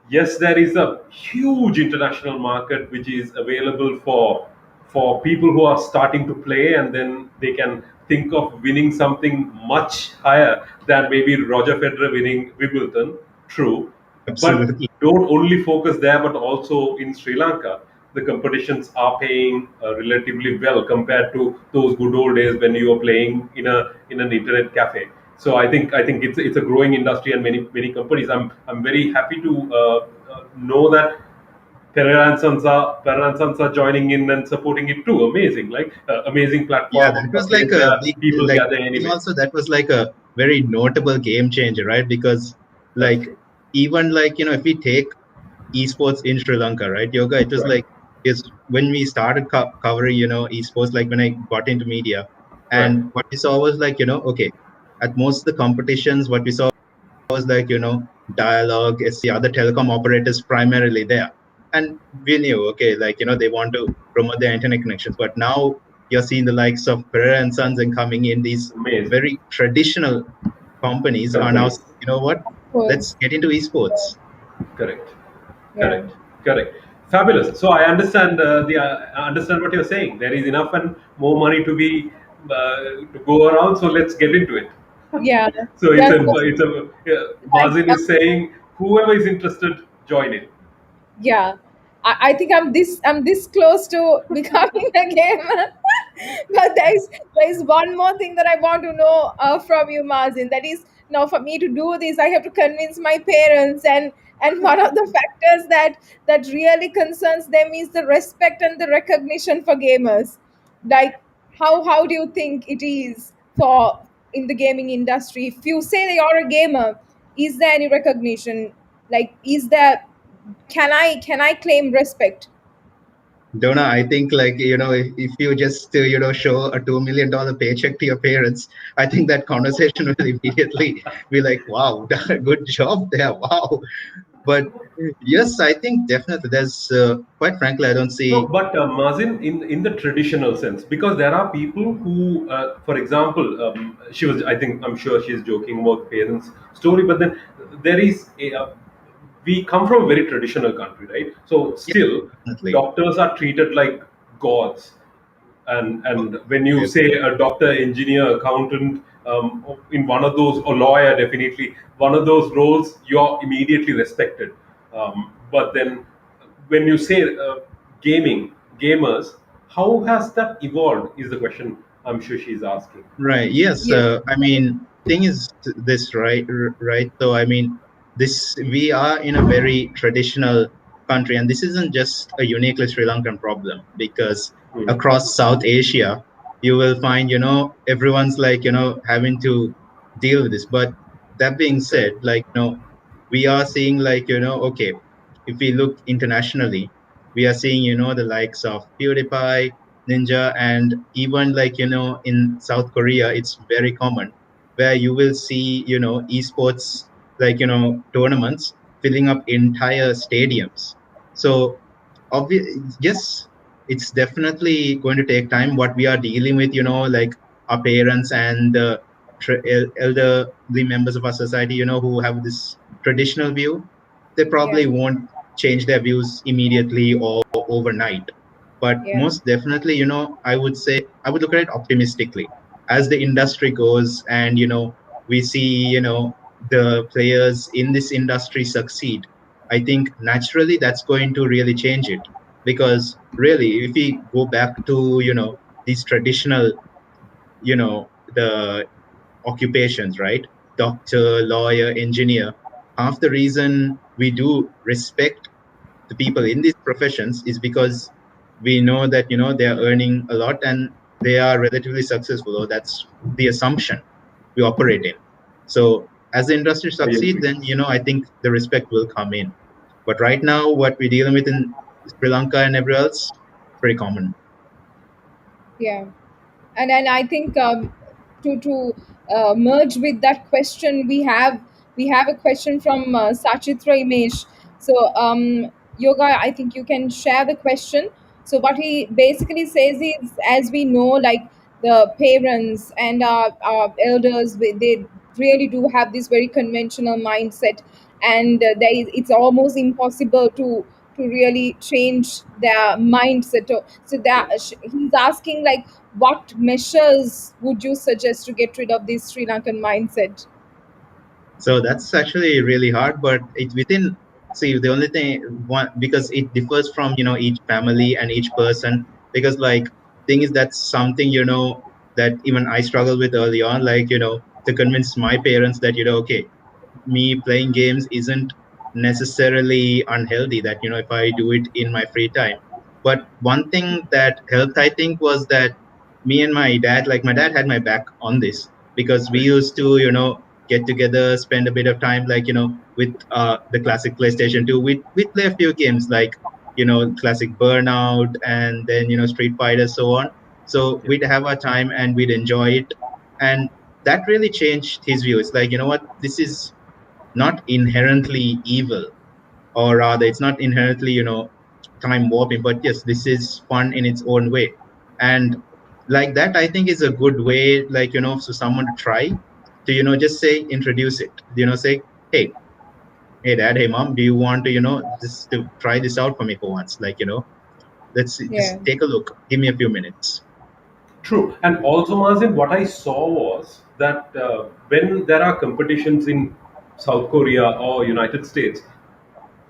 yes, there is a huge international market which is available for people who are starting to play, and then they can think of winning something much higher than maybe Roger Federer winning Wimbledon. True, but Absolutely. don't only focus there, but also in Sri Lanka, the competitions are paying relatively well compared to those good old days when you were playing in an internet cafe. So I think it's a growing industry and many companies. I'm very happy to know that Pereira and Sons are joining in and supporting it too. Amazing, like amazing Yeah, platform, that a was place like a where big, people like, gather I think anyway. also that was like a very notable game changer, right? Because, That's like, true. even like, if we take esports in Sri Lanka, right, Yoga, it was Right, like, is when we started covering, esports, like when I got into media, right. and what we saw was like, okay, at most of the competitions, what we saw was like, Dialogue, SC, other telecom operators primarily there. And we knew, okay, like, they want to promote their internet connections. But now you're seeing the likes of Pereira and Sons and coming in. These Amazing. very traditional companies are now Companies. saying, you know what, Of course. let's get into esports. Correct. Yeah. Correct. Correct. Fabulous. So I understand I understand what you're saying. There is enough and more money to be to go around. So let's get into it. Yeah. So Yeah. Like, Mazin is saying whoever is interested, join in. yeah, I think I'm this close to becoming a gamer. But there is one more thing that I want to know from you, Mazin. That is, now for me to do this, I have to convince my parents, and one of the factors that really concerns them is the respect and the recognition for gamers. Like, how do you think it is for in the gaming industry? If you say that you're a gamer, is there any recognition? Like, is there, can I claim respect? Donna, I think like, if you just, show a $2 million paycheck to your parents, I think that conversation will immediately be like, wow, good job there. Wow. But yes, I think definitely there's, quite frankly, I don't No, see. but Mazin, in the traditional sense, because there are people who, for example, she was, I think, I'm sure she's joking about parents' story, but then there is we come from a very traditional country, right? So Yeah, still, definitely. doctors are treated like gods, and when you Yes. say a doctor, engineer, accountant, in one of those, a lawyer, definitely one of those roles, you're immediately respected. But then when you say gamers, how has that evolved? Is the question I'm sure she's asking. Right. Yes. Yes. I mean, thing is this, right? Right. So, I mean, this we are in a very traditional country, and this isn't just a uniquely Sri Lankan problem because Hmm. across South Asia, you will find, everyone's like, having to deal with this. But that being said, Correct. like, we are seeing like, okay, if we look internationally, we are seeing, the likes of PewDiePie, Ninja, and even like, in South Korea, it's very common where you will see, esports like, tournaments filling up entire stadiums. So yes, it's definitely going to take time. What we are dealing with, like our parents and the elderly members of our society, who have this traditional view, they Yeah. probably won't change their views immediately or overnight. But Yeah. most definitely, I would say I would look at it optimistically as the industry goes, and we see, the players in this industry succeed. I think naturally that's going to really change it, because really, if we go back to, these traditional, the occupations, right? Doctor, lawyer, engineer. Half the reason we do respect the people in these professions is because we know that, they're earning a lot and they are relatively successful, or that's the assumption we operate in. So as the industry I succeed, agree. then, I think the respect will come in. But right now, what we're dealing with in Sri Lanka and everywhere else, pretty common. Yeah. And I think, to merge with that question, we have a question from Sachitra Imesh. So, Yoga, I think you can share the question. So what he basically says is, as we know, like, the parents and our elders, they really do have this very conventional mindset, and it's almost impossible to really change their mindset. So that he's asking, like, what measures would you suggest to get rid of this Sri Lankan mindset? So that's actually really hard, but it's within. See, the only thing one, because it differs from, each family and each person. Because like, thing is, that's something, that even I struggled with early on. Like, to convince my parents that, okay, me playing games isn't necessarily unhealthy, that, if I do it in my free time. But one thing that helped, I think, was that me and my dad, like my dad had my back on this, because we Correct. used to, get together, spend a bit of time, like, with the classic PlayStation 2. We play a few games like, classic Burnout, and then, Street Fighter, so on. So Yeah. we'd have our time and we'd enjoy it. And that really changed his view. It's like, what, this is not inherently evil, or rather, it's not inherently, time warping, but yes, this is fun in its own way. And like that, I think is a good way, like, so someone to try to, just say, introduce it, say, hey, hey dad, hey mom, do you want to, just to try this out for me for once, like, let's Yeah. just take a look, give me a few minutes. True. And also, Mazin, what I saw was that when there are competitions in South Korea or United States,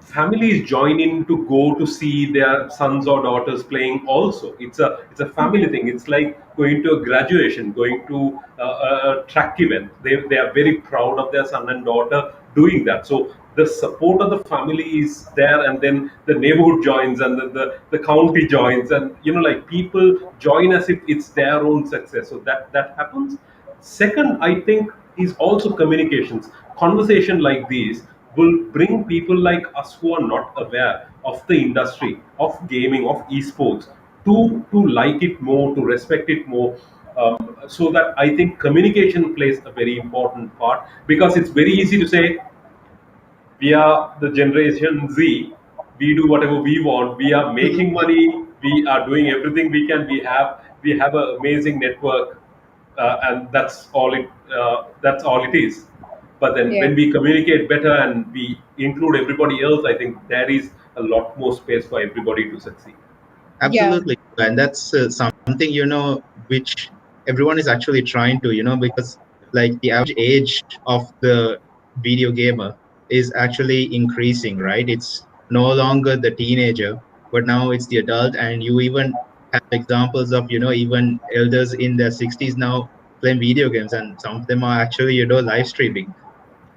families join in to go to see their sons or daughters playing also. It's a family thing. It's like going to a graduation, going to a track event. They are very proud of their son and daughter doing that. So the support of the family is there, and then the neighborhood joins, and then the county joins, and like people join as if it's their own success. So that happens. Second, I think, is also communications. Conversation like these will bring people like us who are not aware of the industry, of gaming, of esports, to like it more, to respect it more. So that I think communication plays a very important part, because it's very easy to say we are the generation Z. We do whatever we want. We are making money. We are doing everything we can. We have an amazing network, and that's all it is. But then Yeah. when we communicate better and we include everybody else, I think there is a lot more space for everybody to succeed. Yeah. Absolutely, and that's something, which everyone is actually trying to, because like the average age of the video gamer is actually increasing, right? It's no longer the teenager, but now it's the adult, and you even have examples of, even elders in their 60s now playing video games, and some of them are actually, live streaming.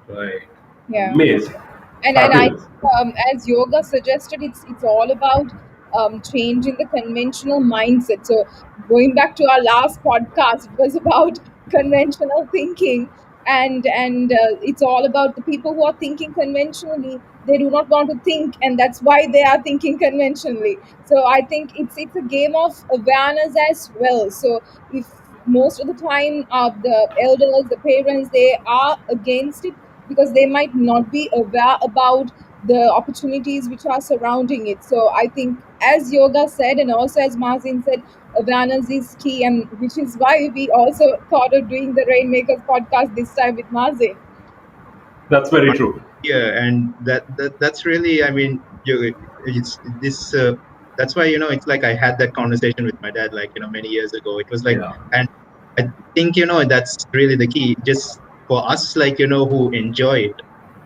Right. Yeah. Amazing. And I Fabulous. think, as yoga suggested, it's all about changing the conventional mindset. So going back to our last podcast, it was about conventional thinking, and it's all about the people who are thinking conventionally. They do not want to think, and that's why they are thinking conventionally. So I think it's a game of awareness as well. So if most of the time the elders, the parents, they are against it because they might not be aware about the opportunities which are surrounding it. So I think, as Yoga said, and also as Mazin said, awareness is key, and which is why we also thought of doing the Rainmakers podcast this time with Mazin. That's very true. Yeah, and that's really, I mean, it's this. That's why, it's like I had that conversation with my dad, like, many years ago. It was like, Yeah. and I think, that's really the key. Just for us, like, who enjoy it,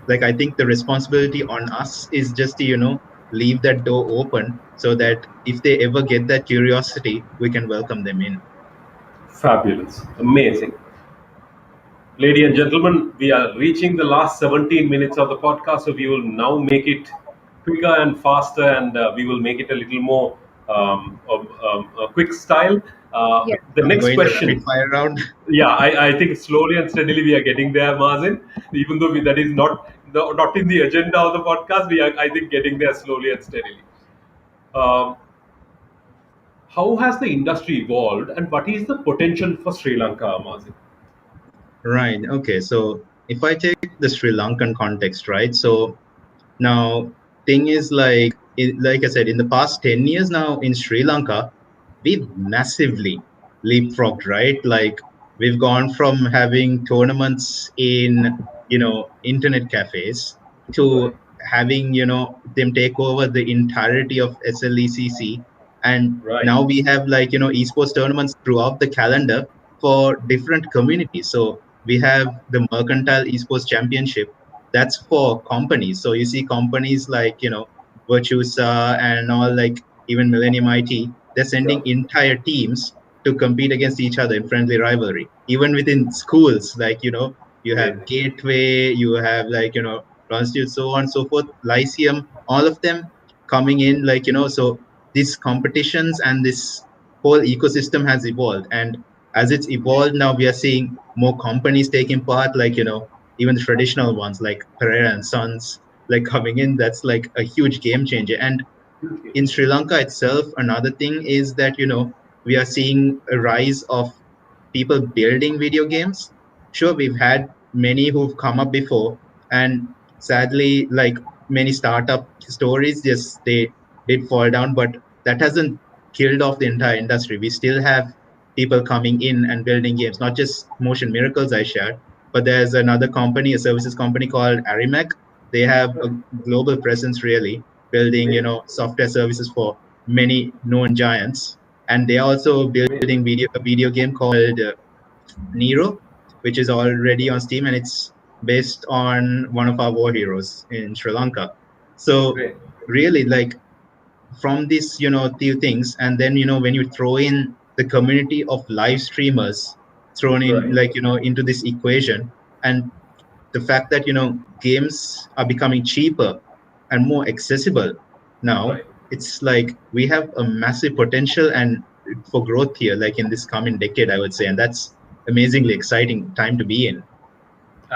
like, I think the responsibility on us is just to, leave that door open so that if they ever get that curiosity, we can welcome them in. Fabulous. Amazing. Ladies and gentlemen, we are reaching the last 17 minutes of the podcast, so we will now make it quicker and faster, and we will make it a little more quick style. Yeah. The Are we next going the rapid question. fire round? Yeah, I think slowly and steadily we are getting there, Mazin. Even though that is not in the agenda of the podcast, we are, I think, getting there slowly and steadily. Um, how has the industry evolved, and what is the potential for Sri Lanka, Mazin? Right. Okay. So if I take the Sri Lankan context, right? So now, thing is, like I said, in the past 10 years now in Sri Lanka, we've massively leapfrogged, right? Like, we've gone from having tournaments in, internet cafes Right, to having, them take over the entirety of SLECC. And right, now we have, like, esports tournaments throughout the calendar for different communities. So we have the Mercantile Esports Championship, that's for companies. So you see companies like, Virtusa and all, like even Millennium IT, they're yeah, sending entire teams to compete against each other in friendly rivalry. Even within schools, like, you have amazing, Gateway, you have, like, Constitute, so on and so forth, Lyceum, all of them coming in, like, so these competitions and this whole ecosystem has evolved. And as it's evolved, now we are seeing more companies taking part, like, even the traditional ones like Pereira and Sons, like coming in. That's like a huge game changer. And huge game in Sri changer. Lanka itself, another thing is that, we are seeing a rise of people building video games. Sure, we've had many who've come up before, and sadly, like many startup stories, they did fall down, but that hasn't killed off the entire industry. We still have, people coming in and building games, not just Motion Miracles I shared, but there's another company, a services company called Arimac. They have a Right. global presence really, building, Amazing. software services for many known giants. And they're also Amazing. building a video game called Nero, which is already on Steam, and it's based on one of our war heroes in Sri Lanka. So Great. really, like from these, few things, and then when you throw in the community of live streamers thrown in, Right. like into this equation, and the fact that games are becoming cheaper and more accessible now, Right. it's like we have a massive potential and for growth here, like in this coming decade, I would say, and that's amazingly exciting time to be in.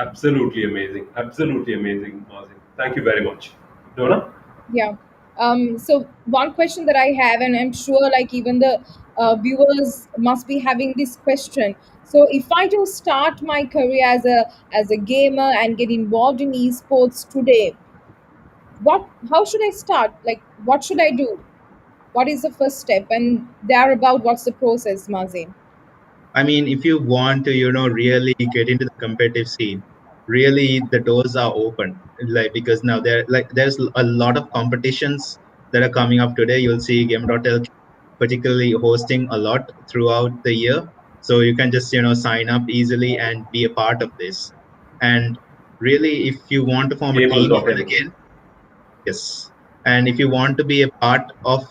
Absolutely amazing. Absolutely amazing, Mazin. Thank you very much. Donna? Yeah. So one question that I have, and I'm sure like even the viewers must be having this question. So if I do start my career as a gamer and get involved in esports today, what how should I start? Like what should I do? What is the first step? And thereabout, what's the process, Mazin? I mean, if you want to, really get into the competitive scene, really the doors are open. Like because now there's a lot of competitions that are coming up today. You'll see Game.lk particularly hosting a lot throughout the year. So you can just, sign up easily and be a part of this. And really, if you want to form a team even Gamers.in. again, yes. And if you want to be a part of,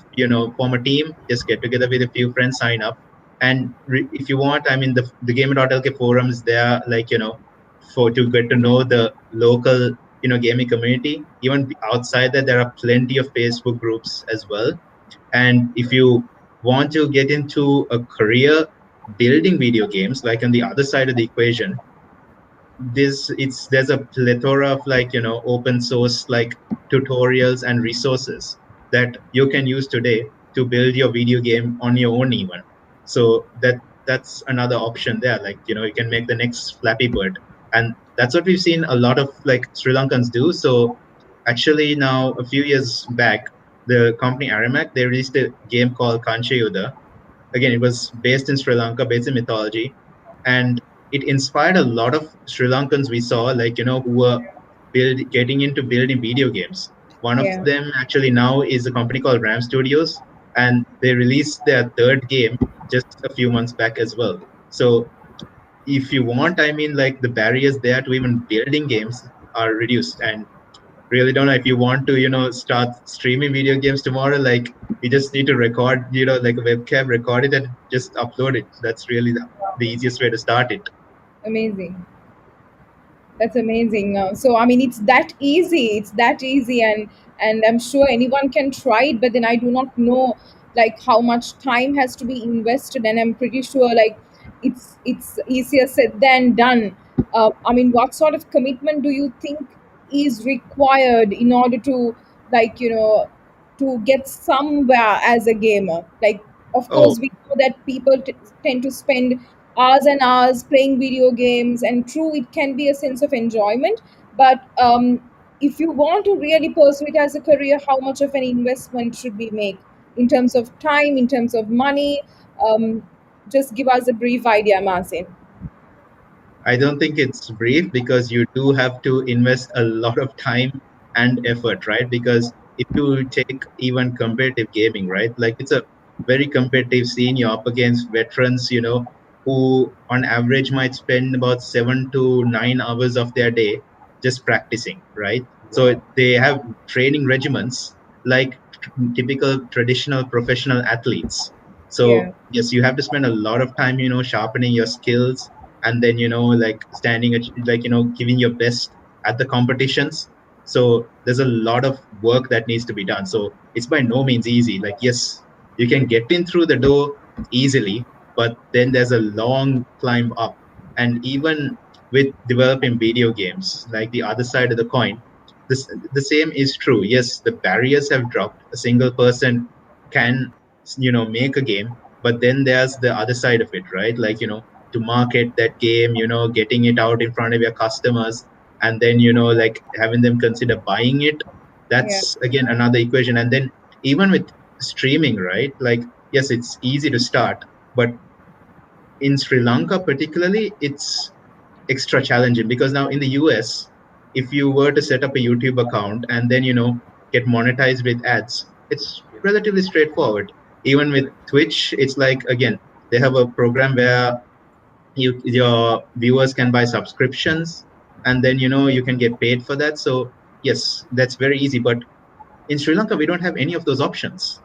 form a team, just get together with a few friends, sign up. And if you want, I mean, the Gamer.lk forums, there, like, for to get to know the local, gaming community. Even outside that, there are plenty of Facebook groups as well. And if you want to get into a career building video games, like on the other side of the equation, there's a plethora of, like open source like tutorials and resources that you can use today to build your video game on your own even. So that's another option there, like you can make the next Flappy Bird. And that's what we've seen a lot of like Sri Lankans do. So actually now a few years back, the company Arimac, they released a game called Kanchayuda. Again, it was based in Sri Lanka, based in mythology, and it inspired a lot of Sri Lankans we saw, like who were getting into building video games. One of Yeah. them actually now is a company called Ram Studios, and they released their third game just a few months back as well. So if you want, I mean, like the barriers there to even building games are reduced. And really don't know if you want to start streaming video games tomorrow, like you just need to record, like a webcam, record it and just upload it. That's really the easiest way to start it. Amazing. That's amazing. So I mean, it's that easy. It's that easy, and I'm sure anyone can try it. But then I do not know like how much time has to be invested, and I'm pretty sure like it's easier said than done. I mean, what sort of commitment do you think is required in order to like to get somewhere as a gamer? Like, of Oh, course, we know that people tend to spend hours and hours playing video games, and true, it can be a sense of enjoyment. But if you want to really pursue it as a career, how much of an investment should we make in terms of time, in terms of money? Just give us a brief idea, Marcin. I don't think it's brief because you do have to invest a lot of time and effort, right? Because if you take even competitive gaming, right, like it's a very competitive scene. You're up against veterans, who on average might spend about 7 to 9 hours of their day just practicing, right? So Wow. they have training regimens like typical traditional professional athletes. So Yeah, yes, you have to spend a lot of time, sharpening your skills, and then like standing at, like giving your best at the competitions. So there's a lot of work that needs to be done. So it's by no means easy. Like yes, you can get in through the door easily, but then there's a long climb up. And even with developing video games, like the other side of the coin, the same is true. Yes, the barriers have dropped. A single person can make a game, but then there's the other side of it, right? Like to market that game, getting it out in front of your customers, and then like having them consider buying it. yeah, That's again another equation. And then even with streaming, right, like yes, it's easy to start, but in Sri Lanka, particularly, it's extra challenging because now in the US, if you were to set up a YouTube account and then, get monetized with ads, it's Yes. relatively straightforward. Even with Correct. Twitch, it's like, again, they have a program where your viewers can buy subscriptions and then, you can get paid for that. So, yes, that's very easy. But in Sri Lanka, we don't have any of those options.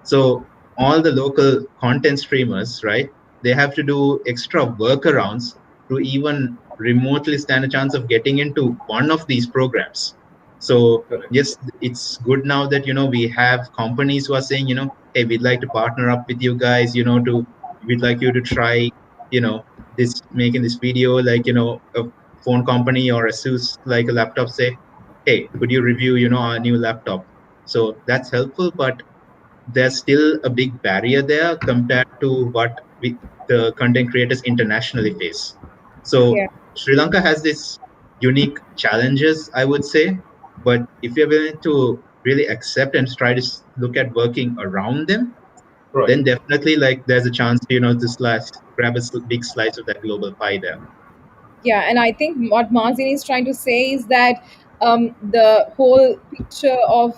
So all the local content streamers, right, they have to do extra workarounds to even remotely stand a chance of getting into one of these programs. So Correct. yes, it's good now that we have companies who are saying, hey, we'd like to partner up with you guys, to we'd like you to try, you know, this making this video, like a phone company or ASUS like a laptop say, hey, could you review, our new laptop? So that's helpful, but there's still a big barrier there compared to what the content creators internationally face. So Yeah. Sri Lanka has this unique challenges, I would say, but if you're willing to really accept and try to look at working around them, Right. then definitely like there's a chance to grab a big slice of that global pie there. Yeah, and I think what Mazin is trying to say is that the whole picture of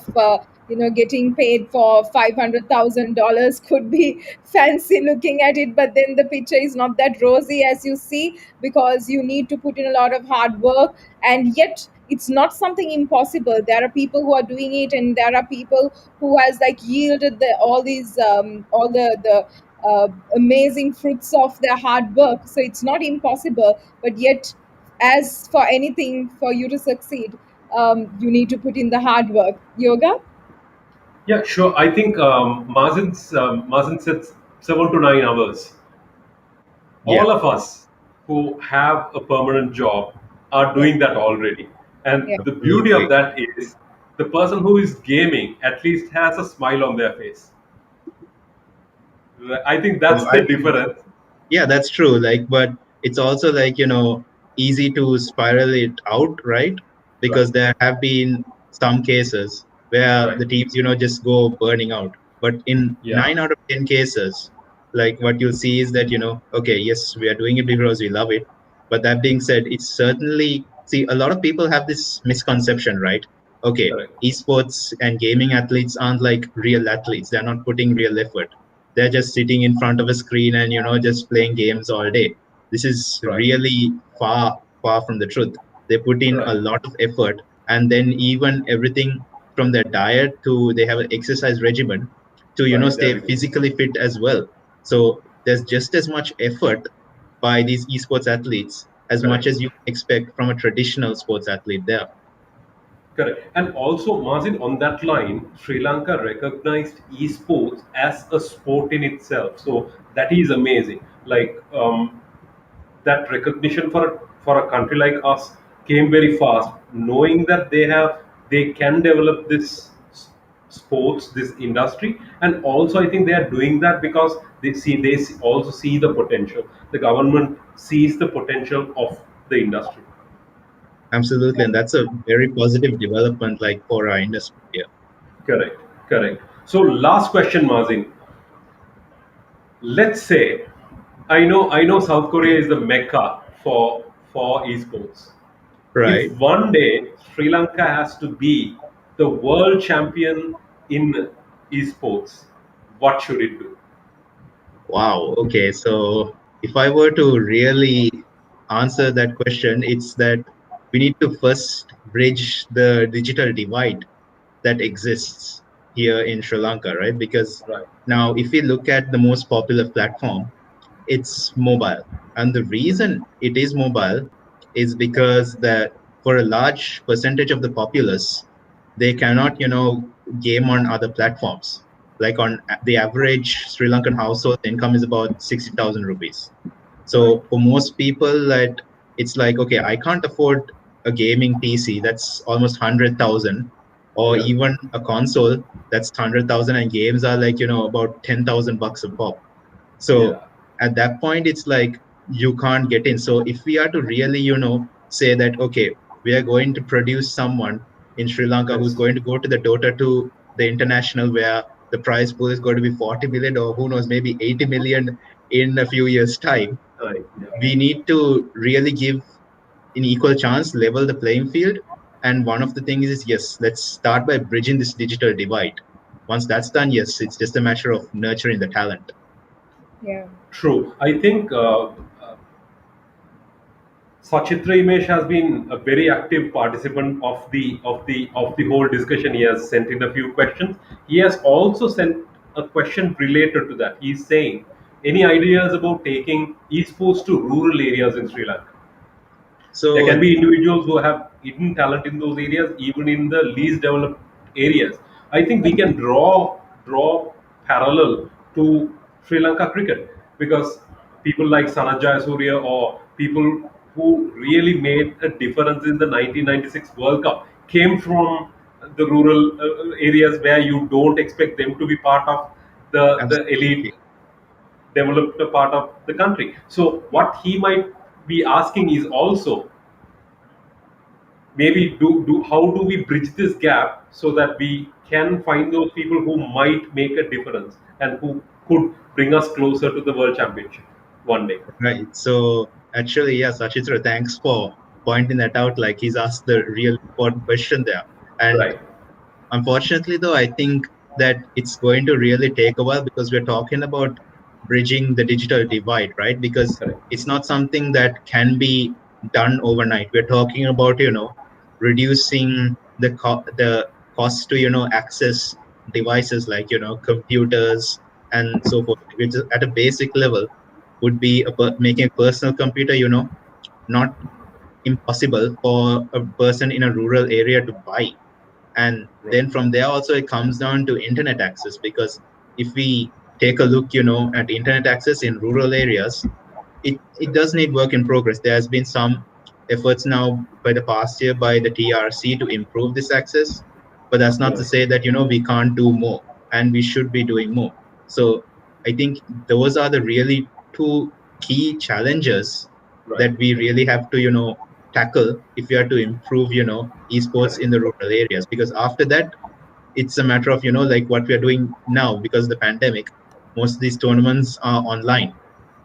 getting paid for $500,000 could be fancy looking at it, but then the picture is not that rosy as you see, because you need to put in a lot of hard work, and yet it's not something impossible. There are people who are doing it, and there are people who has like yielded all these all the amazing fruits of their hard work. So it's not impossible, but yet, as for anything, for you to succeed, you need to put in the hard work. Yoga. Yeah, sure. I think Mazin said 7 to 9 hours. Yeah, All of us who have a permanent job are Yeah. doing that already. And Yeah. the beauty of absolutely. that is the person who is gaming at least has a smile on their face. I think So that's I the difference. Yeah, that's true. Like, but it's also like, easy to spiral it out, right? Right, Because there have been some cases where right. the teams, just go burning out. But in Yeah, 9 out of 10 cases, like what you'll see is that, okay, yes, we are doing it because we love it. But that being said, it's certainly, see, a lot of people have this misconception, right? Okay, correct. esports and gaming athletes aren't like real athletes. They're not putting real effort. They're just sitting in front of a screen and just playing games all day. This is Right, really far from the truth. They put in a right, lot of effort, and then even everything from their diet to they have an exercise regimen to right. stay Everything. physically fit as well. So there's just as much effort by these esports athletes as much Correct. as you expect from a traditional sports athlete there. Correct. And also, Mazin, on that line, Sri Lanka recognized esports as a sport in itself. So that is amazing. Like that recognition for a country like us came very fast, knowing that they can develop this sports, this industry, and also I think they are doing that because also see the potential. The government sees the potential of the industry. Absolutely, and that's a very positive development, like for our industry here. Correct, correct. So last question, Mazin. Let's say I know South Korea is the mecca for esports. If Right. one day Sri Lanka has to be the world champion in esports, what should it do? Wow. Okay. So if I were to really answer that question, it's that we need to first bridge the digital divide that exists here in Sri Lanka, right? Because Right, now, if we look at the most popular platform, it's mobile. And the reason it is mobile is because that for a large percentage of the populace, they cannot, game on other platforms. Like on the average Sri Lankan household income is about 60,000 rupees. right. So for most people, that it's like, okay, I can't afford a gaming PC that's almost 100,000, or Yeah, even a console that's 100,000, and games are like about 10,000 bucks a pop. So yeah. at that point, it's like you can't get in. So if we are to really, say that, okay, we are going to produce someone in Sri Lanka who's Yes, going to go to the Dota to the international where the prize pool is going to be 40 million or who knows, maybe 80 million in a few years' time. Right. Yeah. We need to really give an equal chance, level the playing field. And one of the things is, yes, let's start by bridging this digital divide. Once that's done, yes, it's just a matter of nurturing the talent. Yeah. True. I think Sachitra Imesh has been a very active participant of the whole discussion. He has sent in a few questions. He has also sent a question related to that. He's saying, any ideas about taking esports to rural areas in Sri Lanka? There can So, be individuals who have hidden talent in those areas, even in the least developed areas. I think we can draw parallel to Sri Lanka cricket, because people like Sanajaya Surya, or people who really made a difference in the 1996 World Cup, came from the rural areas where you don't expect them to be part of the elite absolutely. developed part of the country. So what he might be asking is also, maybe do how do we bridge this gap so that we can find those people who might make a difference and who could bring us closer to the world championship one day. Right. So, actually, yes, Achitra, thanks for pointing that out. Like, he's asked the real important question there. And Right. unfortunately, though, I think that it's going to really take a while because we're talking about bridging the digital divide, right? Because Correct. it's not something that can be done overnight. We're talking about, reducing the cost to, access devices like, computers and so forth, which is at a basic level would be making a personal computer, not impossible for a person in a rural area to buy. And Right. then from there also it comes down to internet access, because if we take a look, at internet access in rural areas, it does need work in progress. There has been some efforts now by the past year by the TRC to improve this access, but that's not to Right. say that we can't do more, and we should be doing more. So I think those are the really two key challenges Right. that we really have to tackle if we are to improve esports Correct. in the rural areas. Because after that, it's a matter of like what we are doing now. Because of the pandemic, most of these tournaments are online,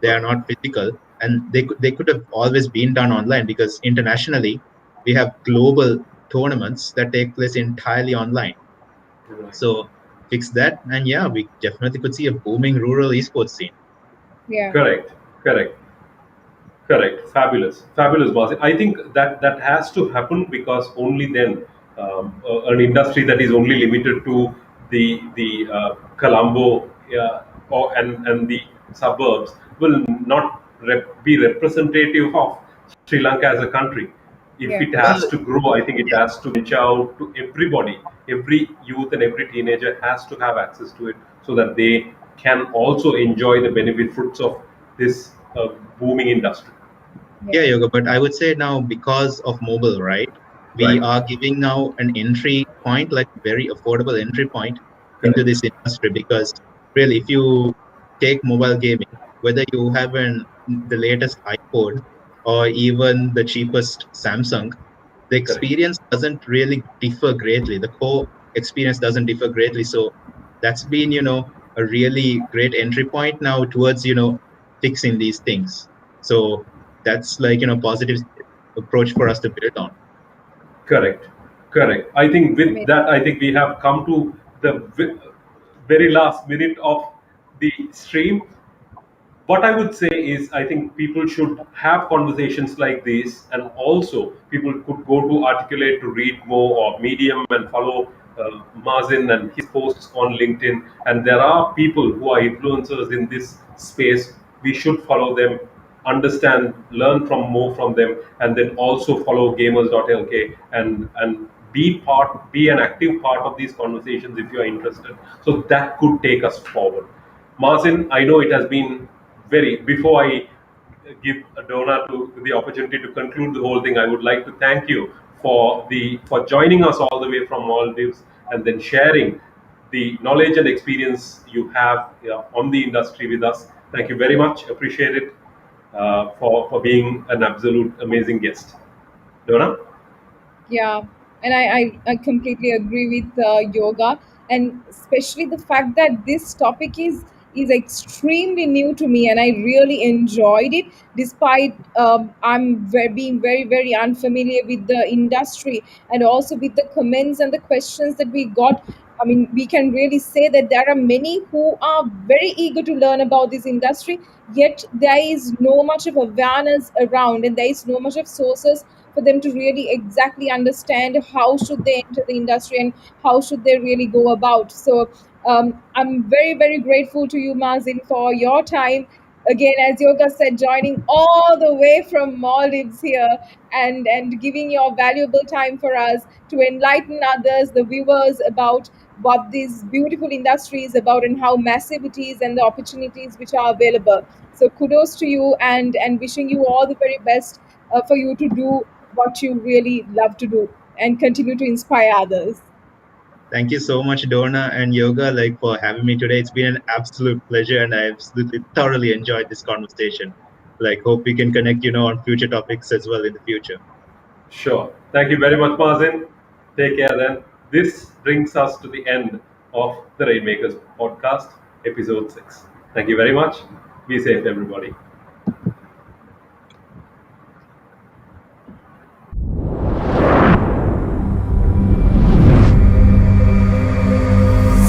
they are Right. not physical, and they could have always been done online, because internationally we have global tournaments that take place entirely online. Right. So fix that, and yeah, we definitely could see a booming rural esports scene. Yeah. Correct. Correct. Correct. Fabulous. Fabulous, boss. I think that has to happen, because only then an industry that is only limited to the Colombo and the suburbs will not be representative of Sri Lanka as a country. If Yeah. it Well, has to grow, I think it yeah, has to reach out to everybody. Every youth and every teenager has to have access to it, so that they can also enjoy the benefit fruits of this booming industry. yeah, Yeah. Yoga, but I would say now, because of mobile, right, we Right. are giving now an entry point, like very affordable entry point into Correct. this industry. Because really, if you take mobile gaming, whether you have the latest iPhone or even the cheapest Samsung, the Correct. experience doesn't really differ greatly. The core experience doesn't differ greatly. So that's been, a really great entry point now towards, fixing these things. So that's like, positive approach for us to build on. Correct. Correct. I think with Amazing. that, I think we have come to the very last minute of the stream. What I would say is, I think people should have conversations like this, and also people could go to Articulate to read more, or Medium and follow Mazin and his posts on LinkedIn. And there are people who are influencers in this space. We should follow them, understand, learn from more from them, and then also follow gamers.lk, and be an active part of these conversations if you are interested. So that could take us forward. Martin, I know it has been before I give Donna to the opportunity to conclude the whole thing, I would like to thank you for joining us all the way from Maldives, and then sharing the knowledge and experience you have on the industry with us. Thank you very much. Appreciate it for being an absolute amazing guest. Donna? Yeah, and I completely agree with yoga, and especially the fact that this topic is is extremely new to me, and I really enjoyed it. Despite being very very unfamiliar with the industry, and also with the comments and the questions that we got. I mean, we can really say that there are many who are very eager to learn about this industry, yet there is no much of awareness around, and there is no much of sources for them to really exactly understand how should they enter the industry and how should they really go about. So I'm very very grateful to you, Mazin, for your time. Again, as Yoga said, joining all the way from Maldives here, and giving your valuable time for us to enlighten others, the viewers, about what this beautiful industry is about and how massive it is and the opportunities which are available. So kudos to you, and wishing you all the very best for you to do what you really love to do and continue to inspire others. Thank you so much, Donna and Yoga, like for having me today. It's been an absolute pleasure, and I absolutely thoroughly enjoyed this conversation. Like, hope we can connect, on future topics as well in the future. Sure. Thank you very much, Mazin. Take care then. This brings us to the end of the Rainmakers podcast, episode 6. Thank you very much. Be safe, everybody.